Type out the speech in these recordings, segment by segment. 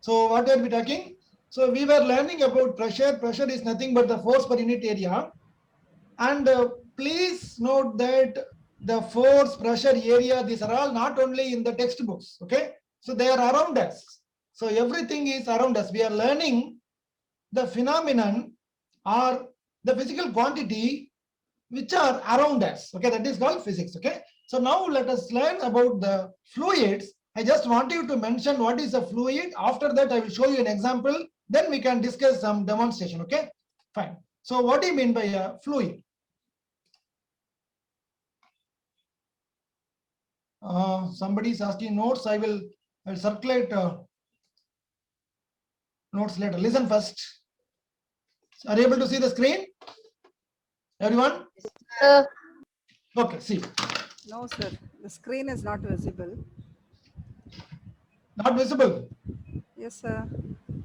So what are we talking? So we were learning about pressure. Pressure is nothing but the force per unit area. And please note that the force, pressure, area, these are all not only in the textbooks. Okay. So they are around us. So everything is around us. We are learning the phenomenon or the physical quantity which are around us. Okay. That is called physics. Okay. So now let us learn about the fluids. I just want you to mention what is a fluid. After that, I will show you an example. Then we can discuss some demonstration. Okay, fine. So what do you mean by a fluid? Somebody is asking notes. I'll circulate notes later. Listen first. Are you able to see the screen? Everyone? Okay, see. No, sir. The screen is not visible. Not visible. Yes, sir.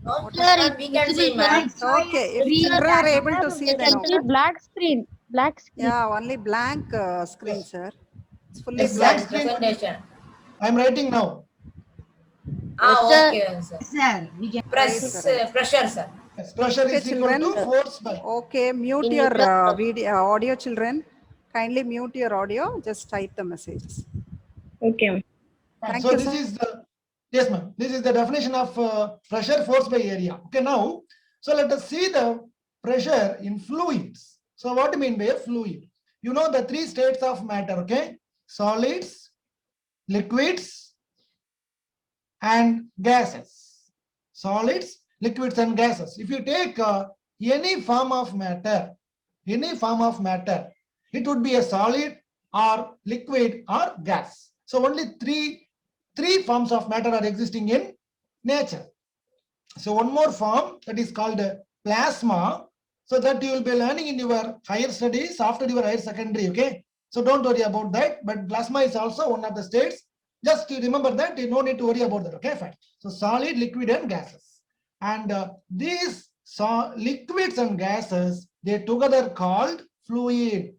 No, sir, we can see, ma'am. Okay, if children are able to see, then okay. Black screen. Black screen. Yeah, only blank screen, sir. It's fully Yes, Black blank. sir, screen. presentation. I'm writing now. Okay, sir. Sir, we can Pressure, sir. Yes, pressure Okay, is equal to children. force by. Okay, mute your video, audio, children. Kindly mute your audio. Just type the messages. Okay. Thank So you, this sir. is the, yes ma'am, this is the definition of pressure force by area. Okay, now, so let us see the pressure in fluids. So what do you mean by a fluid? You know the three states of matter, okay? Solids, liquids, and gases. Solids, liquids, and gases. If you take any form of matter, it would be a solid or liquid or gas. So only three forms of matter are existing in nature. So one more form, that is called plasma. So that you will be learning in your higher studies after your higher secondary. Okay. So don't worry about that. But plasma is also one of the states. Just to remember that, you no need to worry about that. Okay, fine. So solid, liquid, and gases. And these liquids and gases, they together called fluid.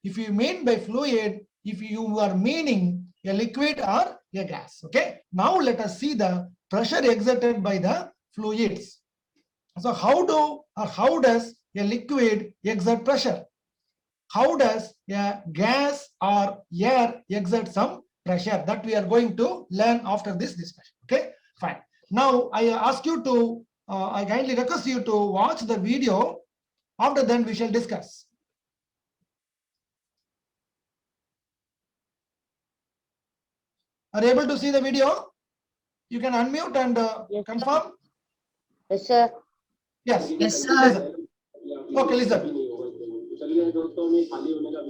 If you mean by fluid, if you are meaning a liquid or a gas. Okay. Now let us see the pressure exerted by the fluids. So how does a liquid exert pressure? How does a gas or air exert some pressure? That we are going to learn after this discussion. Okay, fine. Now I ask you to, I kindly request you to watch the video. After then we shall discuss. Are you able to see the video? You can unmute and confirm. Yes, sir. Yes. Yes, sir. Listen. Okay, listen. चलिए दोस्तों, मैं खाली होने का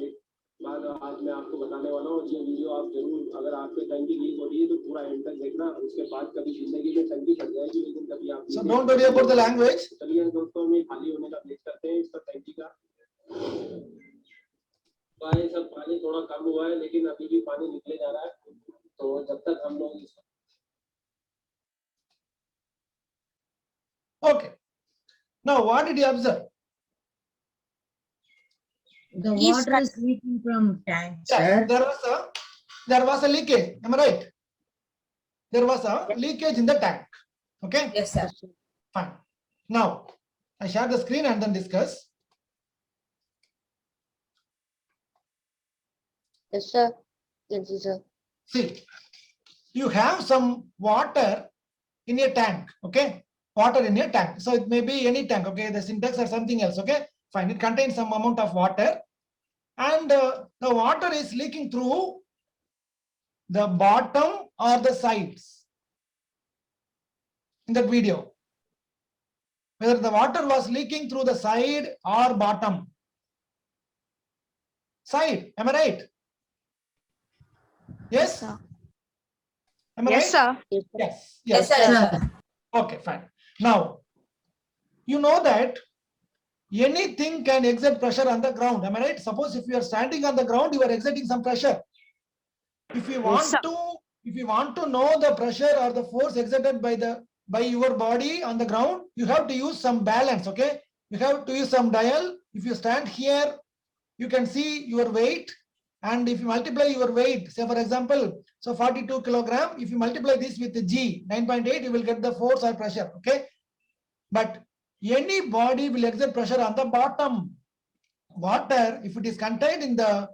बाद आज मैं आपको बताने वाला हूँ। ये वीडियो आप जरूर, अगर आपके टंकी लीक हो रही है तो पूरा एंड तक देखना। उसके बाद कभी जिंदगी में टंकी फट जाएगी, लेकिन कभी आप So don't worry about the language. चलिए दोस्तों, मैं खाली होने का वेट करते हैं इसका टंकी का। भाई सब पानी थोड़ा कम हुआ है, लेकिन अभी भी पानी निकले जा रहा है। तो जब तक हम लोग Okay. Now what did you observe? The water is leaking from tank, sir. There was a leakage. Am I right? There was a leakage in the tank. Okay. Yes, sir. Fine. Now I share the screen and then discuss. Yes, sir. Yes, sir. See, you have some water in a tank. Okay. Water in a tank. So it may be any tank. Okay. The syntax or something else. Okay. Fine. It contains some amount of water. And the water is leaking through the bottom or the sides in that video. Whether the water was leaking through the side or bottom. Side, am I right? Yes? Sir. Am I Yes, right? sir. Yes. Yes, sir. Yes, sir. Okay, fine. Now, you know that anything can exert pressure on the ground. Am I right? Suppose if you are standing on the ground, you are exerting some pressure. If you want to know the pressure or the force exerted by your body on the ground, you have to use some balance. Okay, you have to use some dial. If you stand here, you can see your weight, and if you multiply your weight, say for example, So 42 kilogram, if you multiply this with the G, 9.8, you will get the force or pressure, okay? But any body will exert pressure on the bottom. Water, if it is contained in the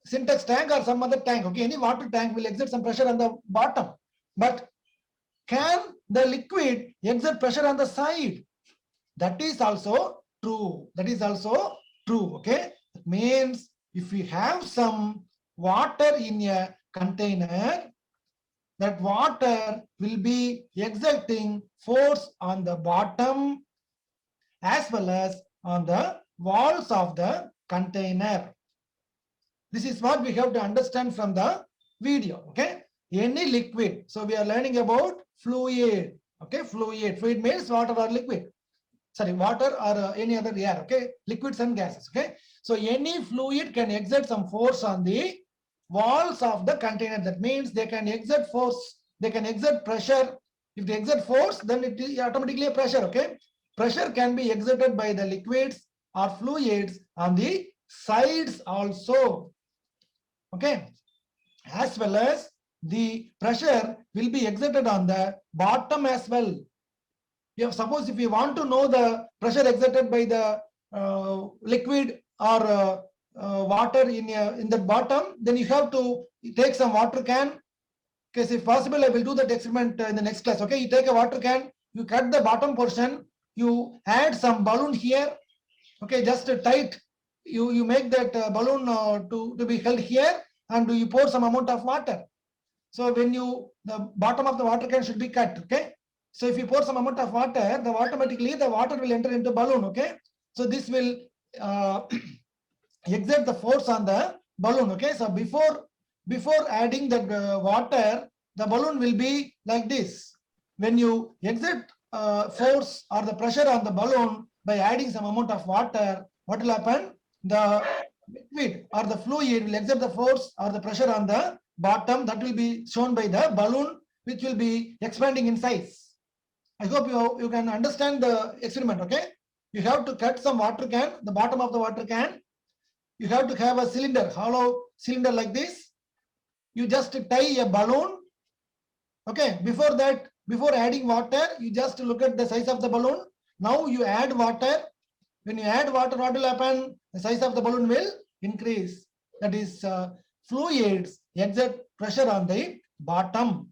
syntax tank or some other tank, okay, any water tank will exert some pressure on the bottom. But can the liquid exert pressure on the side? That is also true. That is also true, okay? That means if we have some water in a container, that water will be exerting force on the bottom as well as on the walls of the container. This is what we have to understand from the video, okay? Any liquid. So we are learning about fluid, okay? Fluid means water or liquid. Sorry, water or any other air, okay? Liquids and gases, okay? So any fluid can exert some force on the walls of the container. That means they can exert force, they can exert pressure. If they exert force, then it is automatically a pressure, okay? Pressure can be exerted by the liquids or fluids on the sides also, okay? As well as the pressure will be exerted on the bottom as well. Suppose if you want to know the pressure exerted by the liquid or water in the bottom, then you have to take some water can. Okay, if possible, I will do that experiment in the next class. Okay, you take a water can, you cut the bottom portion, you add some balloon here. Okay, just tight. You make that balloon to be held here, and you pour some amount of water. So when the bottom of the water can should be cut. Okay. So if you pour some amount of water, automatically the water will enter into balloon, okay? So this will exert the force on the balloon, okay? So before adding the water, the balloon will be like this. When you exert force or the pressure on the balloon by adding some amount of water, what will happen? The liquid or the fluid will exert the force or the pressure on the bottom. That will be shown by the balloon, which will be expanding in size. I hope you can understand the experiment, okay? You have to cut some water can, the bottom of the water can. You have to have a cylinder, hollow cylinder like this. You just tie a balloon, okay? Before that, before adding water, you just look at the size of the balloon. Now you add water. When you add water, what will happen? The size of the balloon will increase. That is fluids exert pressure on the bottom.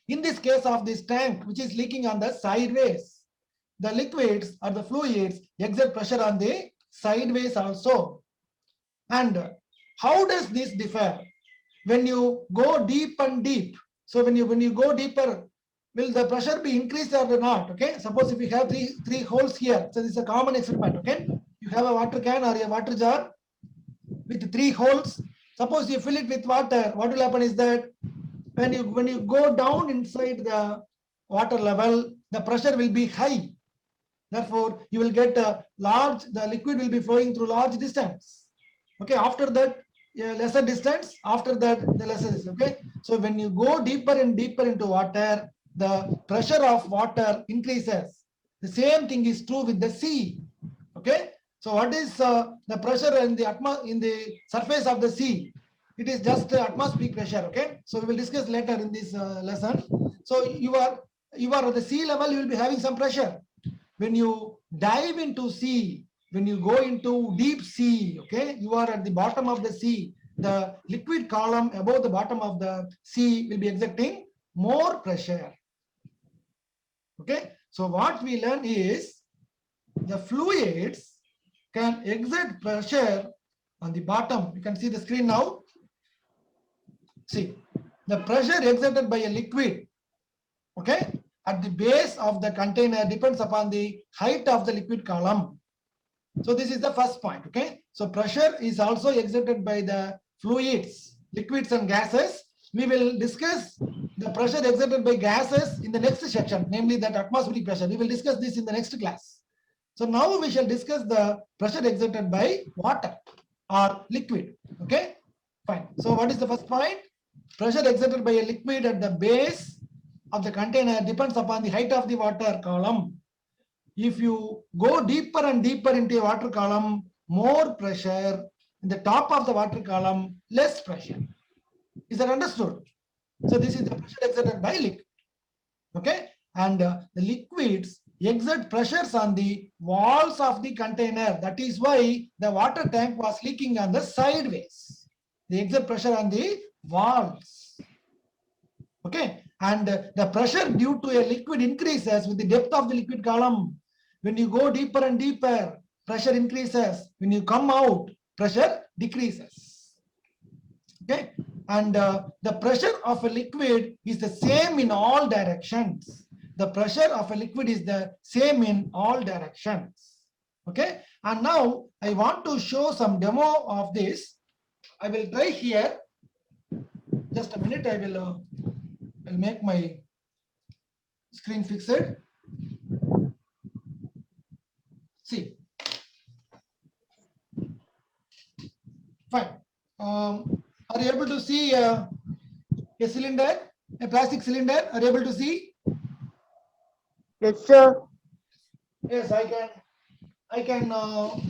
In this case of this tank, which is leaking on the sideways, the liquids or the fluids exert pressure on the sideways also. And how does this differ? When you go deep and deep, so when you go deeper, will the pressure be increased or not? Okay, suppose if you have three holes here, so this is a common experiment, okay? You have a water can or a water jar with 3 holes. Suppose you fill it with water, what will happen is that when you go down inside the water level, the pressure will be high. Therefore, you will get the liquid will be flowing through large distance. Okay, after that, lesser distance, after that, the lesser distance. Okay, so when you go deeper and deeper into water, the pressure of water increases. The same thing is true with the sea. Okay, so what is the pressure in the surface of the sea? It is just atmospheric pressure, okay? So we will discuss later in this lesson. So you are at the sea level, you will be having some pressure. When you dive into sea, when you go into deep sea, okay, you are at the bottom of the sea. The liquid column above the bottom of the sea will be exerting more pressure. Okay, so what we learn is the fluids can exert pressure on the bottom. You can see the screen now. See, the pressure exerted by a liquid, okay, at the base of the container depends upon the height of the liquid column. So this is the first point, okay. So pressure is also exerted by the fluids, liquids and gases. We will discuss the pressure exerted by gases in the next section, namely that atmospheric pressure. We will discuss this in the next class. So now we shall discuss the pressure exerted by water or liquid, okay. Fine. So what is the first point? Pressure exerted by a liquid at the base of the container depends upon the height of the water column. If you go deeper and deeper into a water column, more pressure. In the top of the water column, less pressure. Is that understood? So this is the pressure exerted by liquid. Okay, and the liquids exert pressures on the walls of the container. That is why the water tank was leaking on the sideways. They exert pressure on the walls. Okay, and the pressure due to a liquid increases with the depth of the liquid column. When you go deeper and deeper, pressure increases. When you come out, pressure decreases. Okay, and the pressure of a liquid is the same in all directions. The pressure of a liquid is the same in all directions. Okay, and now I want to show some demo of this. I will try here. Just a minute. I will I'll make my screen fixed. See, fine. Are you able to see a cylinder, a plastic cylinder? Are you able to see? Yes, sir. Yes, I can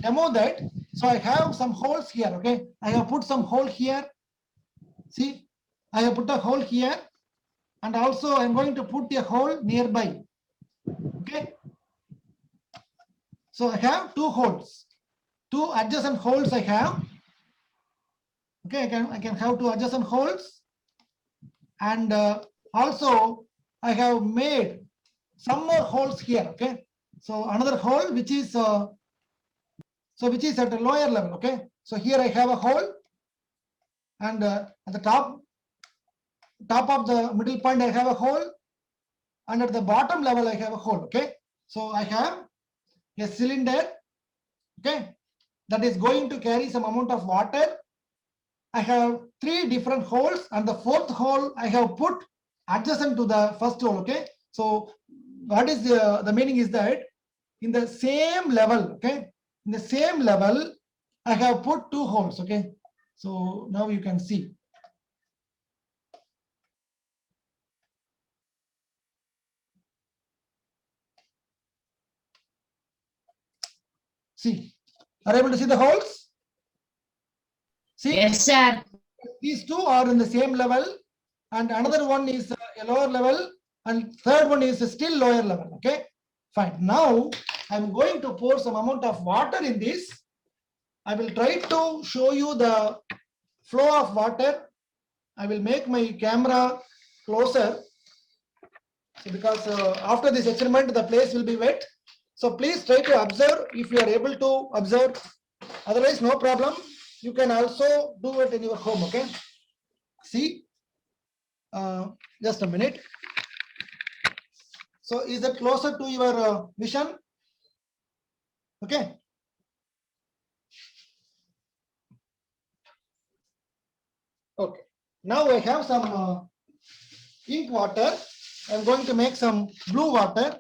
demo that. So I have some holes here. Okay, I have put some hole here. See, I have put a hole here, and also I'm going to put a hole nearby. Okay. So I have two holes, two adjacent holes I have. Okay, I can have two adjacent holes, and also I have made some more holes here. Okay, so another hole which is which is at a lower level. Okay, so here I have a hole, and at the top of the middle point I have a hole, and at the bottom level I have a hole. Okay, so I have a cylinder, okay, that is going to carry some amount of water. I have three different holes, and the fourth hole I have put adjacent to the first hole. Okay, so what is the meaning is that in the same level, okay, in the same level I have put two holes. Okay, so now you can see. See, are you able to see the holes? See, Yes, sir. these two are in the same level, and another one is a lower level, and third one is still lower level. Okay, fine. Now I'm going to pour some amount of water in this. I will try to show you the flow of water. I will make my camera closer, so because after this experiment the place will be wet. So please try to observe if you are able to observe. Otherwise, no problem. You can also do it in your home. Okay. See, just a minute. So is that closer to your vision? Okay. Okay. Now I have some ink water. I'm going to make some blue water.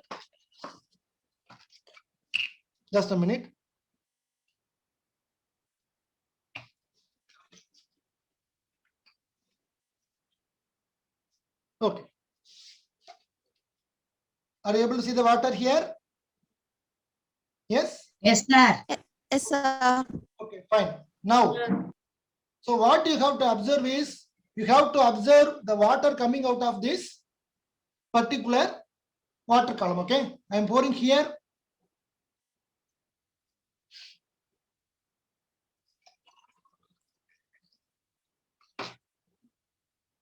Just a minute. Okay. Are you able to see the water here? Yes? Yes, sir. Yes, sir. Okay, fine. Now, so what you have to observe is, you have to observe the water coming out of this particular water column. Okay, I am pouring here.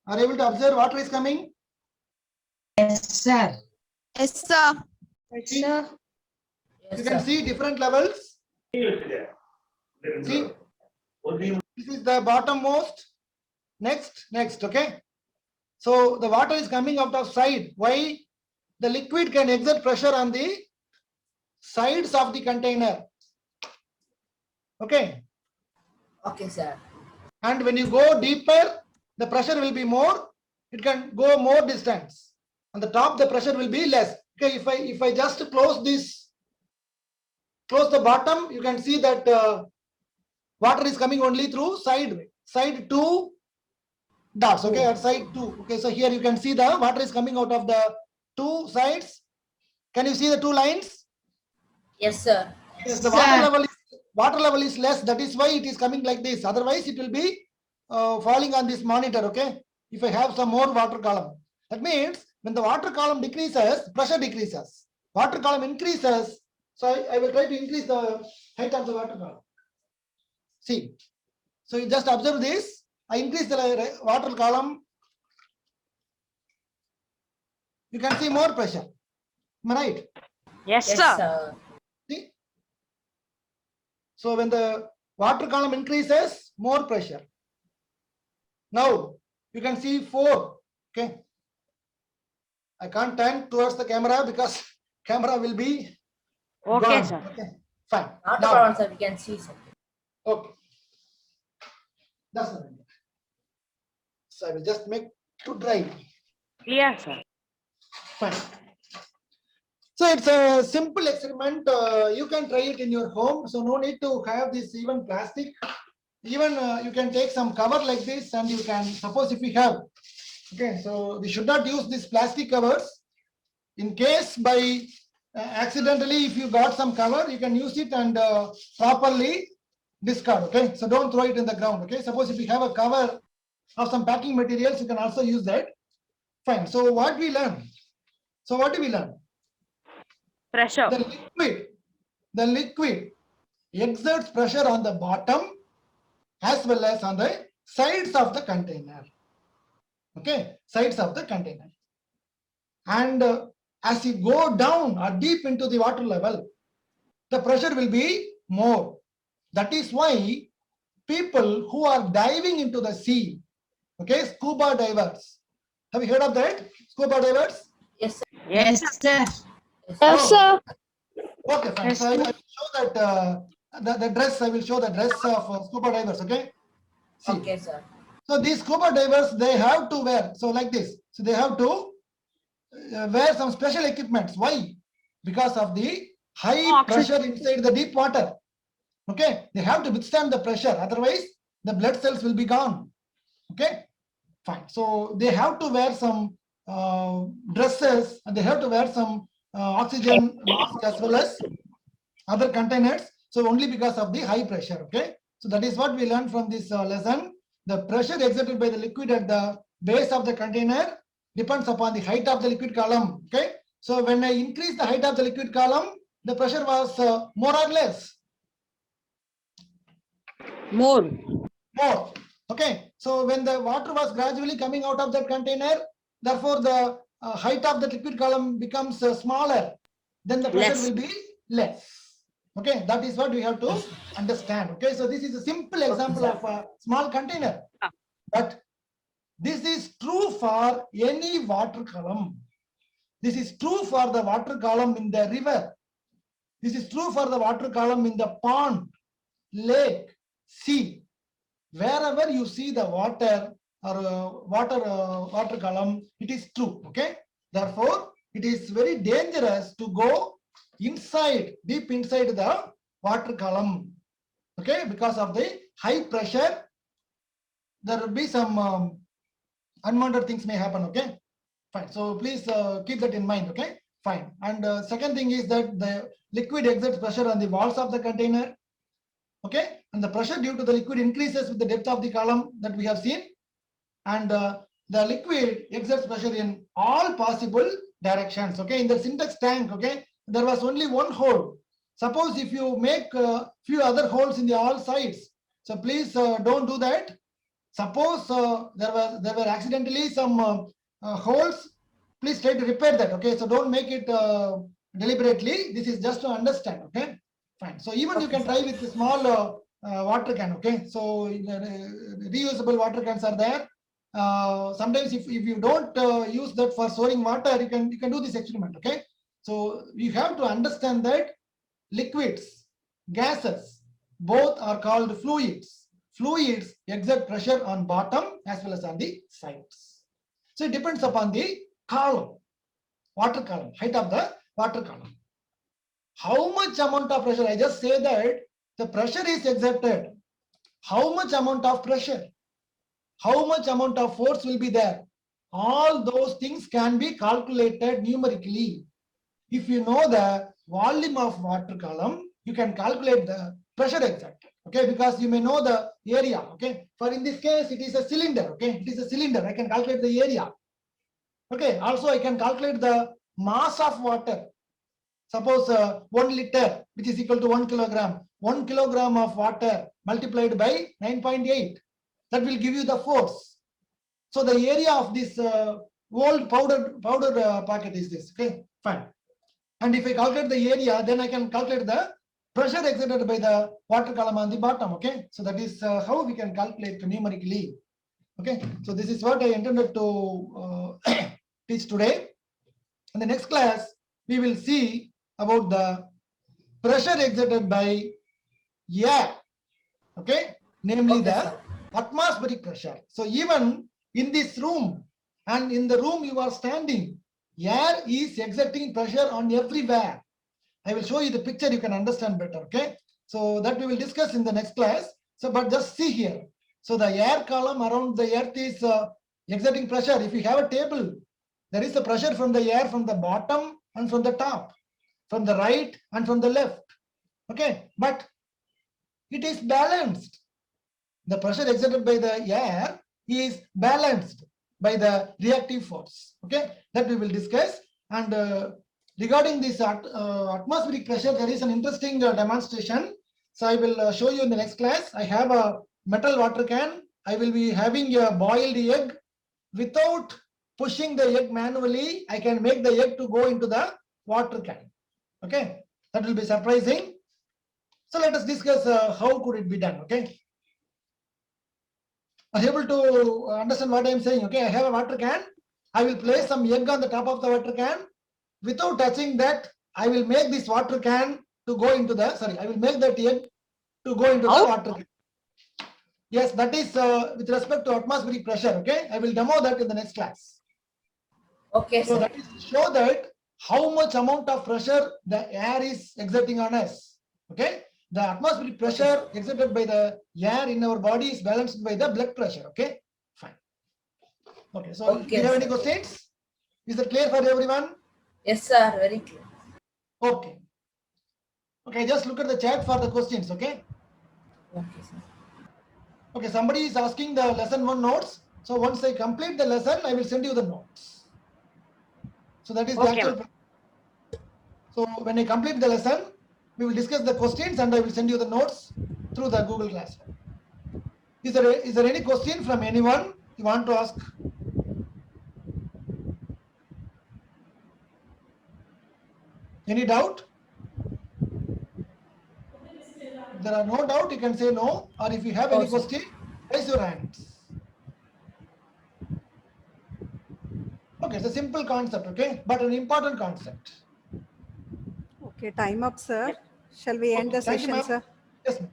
Are you able to observe water is coming? Yes, sir. Yes, sir. Yes, See? sir. You Yes, can sir. see different levels. See, this is the bottommost. Next, okay. So the water is coming out of side. Why? The liquid can exert pressure on the sides of the container. Okay. Okay, sir. And when you go deeper, the pressure will be more. It can go more distance. On the top, the pressure will be less. Okay, if I just close this, close the bottom, you can see that water is coming only through side two dots. Okay, at side two. Okay, so here you can see the water is coming out of the two sides. Can you see the two lines? Yes, sir. Yes, the Sir. water level is less. That is why it is coming like this. Otherwise, it will be falling on this monitor. Okay. if I have some more water column. That means when the water column decreases, pressure decreases. Water column increases, so I will try to increase the height of the water column. See, so you just observe this. I increase the water column. You can see more pressure. Am I right? Yes, Yes, sir. sir. See? So when the water column increases, more pressure. Now you can see 4. Okay. I can't turn towards the camera because camera will be Okay, gone. sir. Okay. Fine. Not a Now, problem, sir. We can see, sir. okay. That's the idea. So I will just make to dry. Clear, sir. Fine. So it's a simple experiment. You can try it in your home. So no need to have this even plastic. Even you can take some cover like this, and you can, suppose if we have, okay, so we should not use these plastic covers. In case by accidentally, if you got some cover, you can use it and properly discard. Okay, so don't throw it in the ground. Okay, suppose if you have a cover of some packing materials, you can also use that. Fine. So what we learn? So what do we learn? Pressure. The liquid exerts pressure on the bottom as well as on the sides of the container. Okay, sides of the container. And as you go down or deep into the water level, the pressure will be more. That is why people who are diving into the sea, okay, scuba divers. Have you heard of that? Scuba divers? Yes, sir. Yes, sir. Yes, sir. Okay, fine. Yes, So I will show that the dress. I will show the dress of scuba divers. Okay. See. Okay, sir. So these scuba divers, they have to wear, so like this. So they have to wear some special equipments. Why? Because of the high pressure inside the deep water. Okay, they have to withstand the pressure. Otherwise, the blood cells will be gone. Okay, fine. So they have to wear some dresses, and they have to wear some oxygen mask as well as other containers. So only because of the high pressure. Okay, so that is what we learned from this lesson. The pressure exerted by the liquid at the base of the container depends upon the height of the liquid column. Okay, so when I increase the height of the liquid column, the pressure was more or less. More. More. Okay, so when the water was gradually coming out of that container, therefore the height of the liquid column becomes smaller, then the pressure Less. will be less. Okay, that is what we have to understand. Okay, so this is a simple example of a small container, but this is true for any water column. This is true for the water column in the river. This is true for the water column in the pond, lake, sea. Wherever you see the water or water column, it is true. Okay, therefore it is very dangerous to go inside, deep inside the water column. Okay, because of the high pressure, there will be some unwanted things may happen. Okay, fine. So please keep that in mind. Okay, fine. And second thing is that the liquid exerts pressure on the walls of the container. Okay, and the pressure due to the liquid increases with the depth of the column that we have seen, and the liquid exerts pressure in all possible directions. Okay, in the syntax tank, okay, there was only one hole. Suppose if you make a few other holes in the all sides, so please don't do that. Suppose there were accidentally some holes, please try to repair that. Okay, so don't make it deliberately. This is just to understand. Okay, fine. So even you can try with a small water can. Okay, so reusable water cans are there. Sometimes if you don't use that for storing water, you can do this experiment. Okay, so you have to understand that liquids, gases, both are called fluids. Fluids exert pressure on bottom as well as on the sides. So it depends upon the column, water column, height of the water column. How much amount of pressure? I just say that the pressure is exerted. How much amount of pressure? How much amount of force will be there? All those things can be calculated numerically. If you know the volume of water column, you can calculate the pressure exerted. Okay, because you may know the area. Okay, for in this case, it is a cylinder. Okay, it is a cylinder. I can calculate the area. Okay, also I can calculate the mass of water. Suppose 1 liter, which is equal to 1 kilogram. 1 kilogram of water multiplied by 9.8. That will give you the force. So the area of this old powder packet is this. Okay, fine. And if I calculate the area, then I can calculate the pressure exerted by the water column on the bottom. Okay, so that is how we can calculate numerically. Okay, so this is what I intended to teach today. In the next class, we will see about the pressure exerted by air. Okay, namely the atmospheric pressure. So even in this room and in the room you are standing, air is exerting pressure on everywhere. I will show you the picture, you can understand better. Okay, so that we will discuss in the next class. So but just see here. So the air column around the earth is exerting pressure. If you have a table, there is a pressure from the air from the bottom and from the top, from the right and from the left. Okay, but it is balanced. The pressure exerted by the air is balanced by the reactive force. Okay, that we will discuss. And regarding this atmospheric pressure, there is an interesting demonstration. So I will show you in the next class. I have a metal water can. I will be having a boiled egg. Without pushing the egg manually, I can make the egg to go into the water can. Okay, that will be surprising. So let us discuss how could it be done. Okay, are you able to understand what I am saying? Okay, I have a water can. I will place some egg on the top of the water can. Without touching that, I will make this water can to go into the, I will make that egg to go into the water can. Yes, that is with respect to atmospheric pressure. Okay, I will demo that in the next class. Okay, So sir. that is to show that how much amount of pressure the air is exerting on us. Okay, the atmospheric pressure exerted by the air in our body is balanced by the blood pressure. Okay, fine. Okay, so do Okay, you have any sir. questions? Is that clear for everyone? Yes, sir. Very clear. Okay. Okay, just look at the chat for the questions. Okay. Okay, sir. Okay, somebody is asking the lesson 1 notes. So once I complete the lesson, I will send you the notes. So that is the Okay, actual. So when I complete the lesson, we will discuss the questions and I will send you the notes through the Google Classroom. Is there any question from anyone you want to ask? Any doubt? If there are no doubt, you can say no, or if you have any question, raise your hands. Okay, it's a simple concept, okay, but an important concept. Okay, time up, sir. Shall we end the Thank you, session, ma'am. sir? Yes, ma'am.